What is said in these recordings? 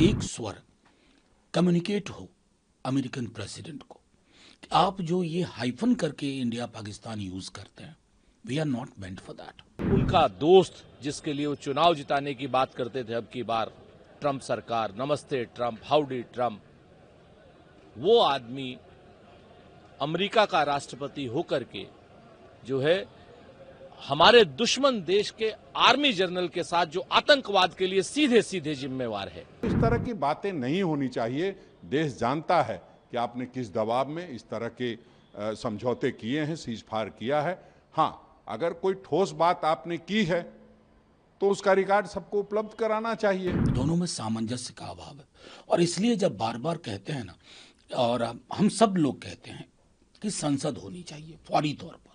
एक स्वर कम्युनिकेट हो अमेरिकन प्रेसिडेंट को कि आप जो ये हाइफन करके इंडिया पाकिस्तान यूज करते हैं, we are not meant for that. उनका दोस्त जिसके लिए वो चुनाव जिताने की बात करते थे अब की बार, ट्रंप सरकार, नमस्ते ट्रंप, हाउडी ट्रंप, वो आदमी अमेरिका का राष्ट्रपति होकर के जो है हमारे दुश्मन देश के आर्मी जनरल के साथ जो आतंकवाद के लिए सीधे सीधे जिम्मेवार है। इस तरह की बातें नहीं होनी चाहिए। देश जानता है कि आपने किस दबाव में इस तरह के समझौते किए हैं, सीज फायर किया है। हाँ, अगर कोई ठोस बात आपने की है तो उसका रिकॉर्ड सबको उपलब्ध कराना चाहिए। दोनों में सामंजस्य का अभाव है, और इसलिए जब बार बार कहते हैं ना, और हम सब लोग कहते हैं कि संसद होनी चाहिए फौरी तौर पर।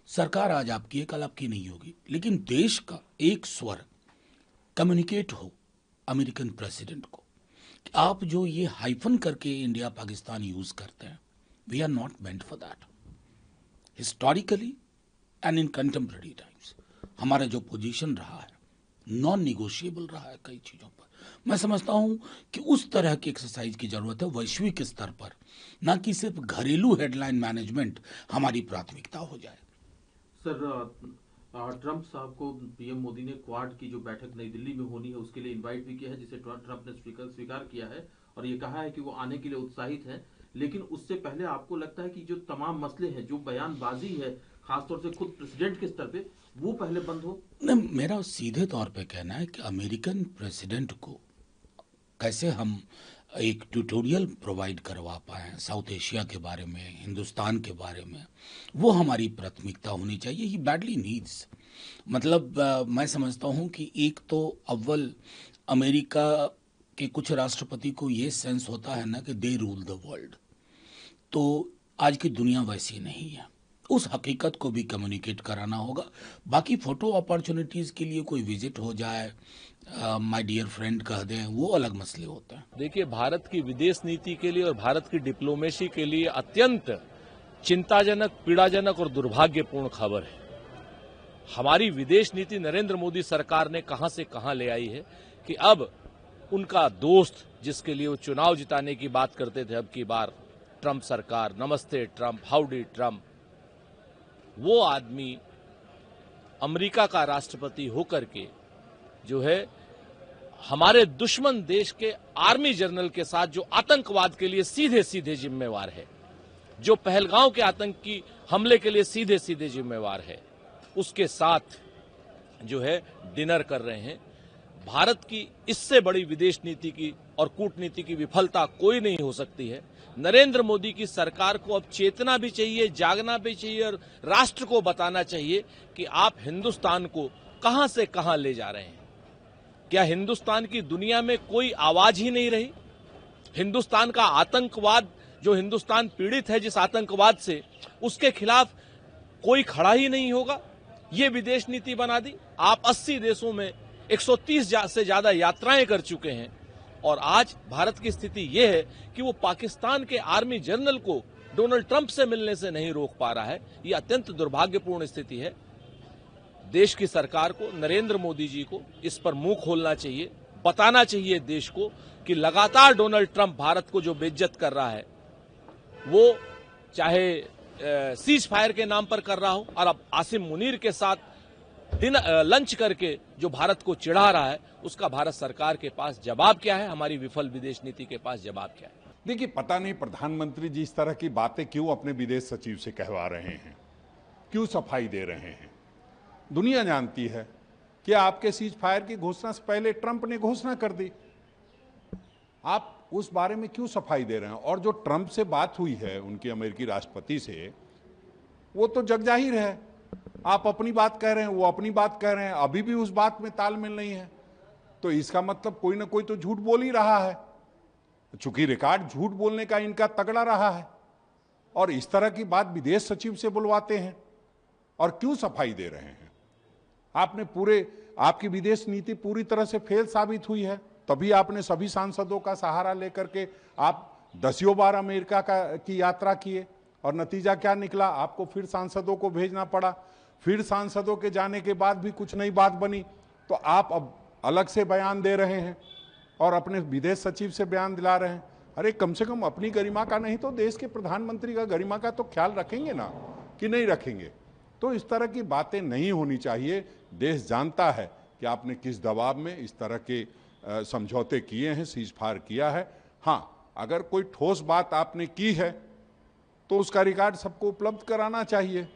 सरकार आज आपकी है, कल आपकी नहीं होगी, लेकिन देश का एक स्वर कम्युनिकेट हो अमेरिकन प्रेसिडेंट को कि आप जो ये हाइफन करके इंडिया पाकिस्तान यूज करते हैं, we are not meant for that. Historically and in contemporary times हमारा जो पोजीशन रहा है नॉन निगोशिएबल रहा है कई चीजों पर। मैं समझता हूं कि उस तरह की एक्सरसाइज की जरूरत है वैश्विक स्तर पर, ना कि सिर्फ घरेलू हेडलाइन मैनेजमेंट हमारी प्राथमिकता हो जाए। सर, ट्रंप साहब को पीएम मोदी ने क्वाड की जो बैठक नई दिल्ली में होनी है उसके लिए इनवाइट भी किया है, जिसे ट्रंप ने स्वीकार किया है और ये कहा है कि वो आने के लिए उत्साहित हैं। लेकिन उससे पहले आपको लगता है कि जो तमाम मसले हैं, जो बयानबाजी है खासतौर से खुद प्रेसिडेंट के स्तर पे, वो पहले बंद हो? नहीं, मेरा सीधे तौर पे कहना है कि अमेरिकन प्रेसिडेंट को कैसे हम एक ट्यूटोरियल प्रोवाइड करवा पाएं साउथ एशिया के बारे में, हिंदुस्तान के बारे में, वो हमारी प्राथमिकता होनी चाहिए। ही बैडली नीड्स, मतलब मैं समझता हूं कि एक तो अव्वल अमेरिका के कुछ राष्ट्रपति को ये सेंस होता है ना कि दे रूल द वर्ल्ड, तो आज की दुनिया वैसी नहीं है। उस हकीकत को भी कम्युनिकेट कराना होगा। बाकी फोटो अपॉर्चुनिटीज के लिए कोई विजिट हो जाए, माय डियर फ्रेंड कह दें, वो अलग मसले होते हैं। देखिए, भारत की विदेश नीति के लिए और भारत की डिप्लोमेसी के लिए अत्यंत चिंताजनक, पीड़ाजनक और दुर्भाग्यपूर्ण खबर है। हमारी विदेश नीति नरेंद्र मोदी सरकार ने कहां से कहां ले आई है कि अब उनका दोस्त जिसके लिए वो चुनाव जिताने की बात करते थे अब की बार, ट्रंप सरकार, नमस्ते ट्रंप, हाउडी ट्रंप, वो आदमी अमेरिका का राष्ट्रपति होकर के जो है हमारे दुश्मन देश के आर्मी जनरल के साथ जो आतंकवाद के लिए सीधे सीधे जिम्मेवार है, जो पहलगांव के आतंकी हमले के लिए सीधे सीधे जिम्मेवार है, उसके साथ जो है डिनर कर रहे हैं। भारत की इससे बड़ी विदेश नीति की और कूटनीति की विफलता कोई नहीं हो सकती है। नरेंद्र मोदी की सरकार को अब चेतना भी चाहिए, जागना भी चाहिए और राष्ट्र को बताना चाहिए कि आप हिंदुस्तान को कहां से कहां ले जा रहे हैं। क्या हिंदुस्तान की दुनिया में कोई आवाज ही नहीं रही? हिंदुस्तान का आतंकवाद, जो हिंदुस्तान पीड़ित है जिस आतंकवाद से, उसके खिलाफ कोई खड़ा ही नहीं होगा। ये विदेश नीति बना दी। आप 80 देशों में 130 से ज्यादा यात्राएं कर चुके हैं और आज भारत की स्थिति यह है कि वो पाकिस्तान के आर्मी जनरल को डोनाल्ड ट्रंप से मिलने से नहीं रोक पा रहा है। ये अत्यंत दुर्भाग्यपूर्ण स्थिति है। देश की सरकार को, नरेंद्र मोदी जी को इस पर मुंह खोलना चाहिए, बताना चाहिए देश को कि लगातार डोनाल्ड ट्रंप भारत को जो बेइज्जत कर रहा है, वो चाहे सीज फायर के नाम पर कर रहा हो और अब आसिम मुनीर के साथ लंच करके जो भारत को चिढ़ा रहा है, उसका भारत सरकार के पास जवाब क्या है? हमारी विफल विदेश नीति के पास जवाब क्या है? देखिए, पता नहीं प्रधानमंत्री जी इस तरह की बातें क्यों अपने विदेश सचिव से कहवा रहे हैं, क्यों सफाई दे रहे हैं। दुनिया जानती है कि आपके सीज फायर की घोषणा से पहले ट्रंप ने घोषणा कर दी। आप उस बारे में क्यों सफाई दे रहे हैं? और जो ट्रंप से बात हुई है उनके अमेरिकी राष्ट्रपति से, वो तो जगजाहिर है। आप अपनी बात कह रहे हैं, वो अपनी बात कह रहे हैं, अभी भी उस बात में तालमेल नहीं है, तो इसका मतलब कोई ना कोई तो झूठ बोल ही रहा है। चूंकि रिकॉर्ड झूठ बोलने का इनका तगड़ा रहा है और इस तरह की बात विदेश सचिव से बुलवाते हैं और क्यों सफाई दे रहे हैं? आपकी विदेश नीति पूरी तरह से फेल साबित हुई है, तभी आपने सभी सांसदों का सहारा लेकर के आप 10 बार अमेरिका की यात्रा किए और नतीजा क्या निकला? आपको फिर सांसदों को भेजना पड़ा। फिर सांसदों के जाने के बाद भी कुछ नई बात बनी तो आप अब अलग से बयान दे रहे हैं। और अपने विदेश सचिव से बयान दिला रहे हैं। अरे कम से कम अपनी गरिमा का नहीं तो देश के प्रधानमंत्री का गरिमा का तो ख्याल रखेंगे ना, कि नहीं रखेंगे? तो इस तरह की बातें नहीं होनी चाहिए। देश जानता है कि आपने किस दबाव में इस तरह के समझौते किए हैं, सीज फायर किया है। हाँ, अगर कोई ठोस बात आपने की है तो उसका रिकॉर्ड सबको उपलब्ध कराना चाहिए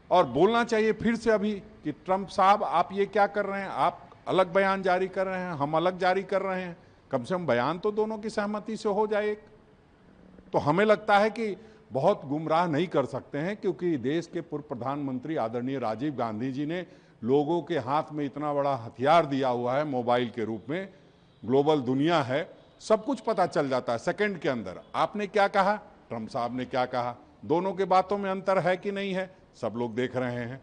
और बोलना चाहिए फिर से अभी कि ट्रंप साहब आप ये क्या कर रहे हैं, आप अलग बयान जारी कर रहे हैं, हम अलग जारी कर रहे हैं। कम से कम बयान तो दोनों की सहमति से हो जाए। तो हमें लगता है कि बहुत गुमराह नहीं कर सकते हैं, क्योंकि देश के पूर्व प्रधानमंत्री आदरणीय राजीव गांधी जी ने लोगों के हाथ में इतना बड़ा हथियार दिया हुआ है मोबाइल के रूप में। ग्लोबल दुनिया है, सब कुछ पता चल जाता है सेकंड के अंदर। आपने क्या कहा, ट्रंप साहब ने क्या कहा, दोनों के बातों में अंतर है कि नहीं है, सब लोग देख रहे हैं।